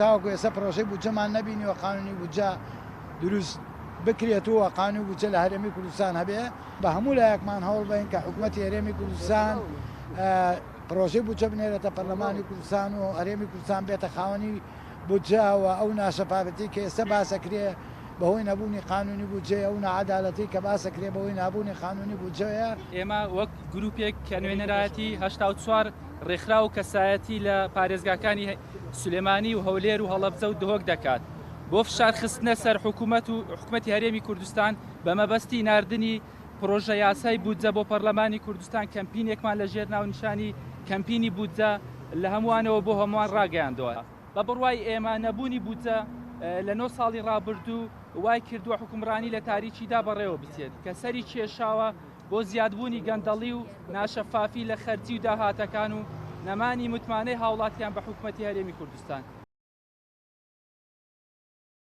تاوەکو ئێستا پرۆژەی بودجەمان نەبینیوە قانونی بودجە دروست بکرێتەوە قانونی بودجە لە هەرێمی کوردستان هەبێ بە هەموو لایەکمان هەوڵ بین کە حکوومەتی هەرێمی کوردستان پرۆژەی بودجە بنێرێتە پەرلەمانی کوردستان و هەرێمی کوردستان بێتە خاوەنی بودجە و ئەو ناشەفافەتی کە ئێستا باسەکرێ بەهۆی نەبوونی قانونی بودجە ئەو نەعەدالەتی کە باسەکرێ بەهۆی نابوونی قانونی بودجەیە. ئێمە وەک گروپێک کە نوێنەرایەتی 84 ڕێکخرا و کەسایەتی لە پارێزگاکانی سولێمانی و هەولێر و هەڵەبجە و دهۆک دەکات بۆ فشار خستنە سەر حکوومەتی هەرێمی کوردستان بە مەبەستی ناردنی پرۆژە یاسای بودجە بۆ پەرلەمانی کوردستان کەمپینێکمان لە ژێر ناونیشانی کەمپینی بودجە لە هەمووانەوە بۆ هەمووان ڕاگەیاندەوە. بە بڕوای ئێمە نەبوونی بودجە لە 9 ساڵی ڕابردوو وای کردووە حکومڕانی لە تاریکیدا بەڕێوە بچێت کە سەری کێشاوە بۆ زیادبوونی گەندەڵی و ناشەفافی لە خەرجی و داهاتەکان و نەمانی متمانەی هاوڵاتیان بە حکوومەتی هەرێمی کوردستان.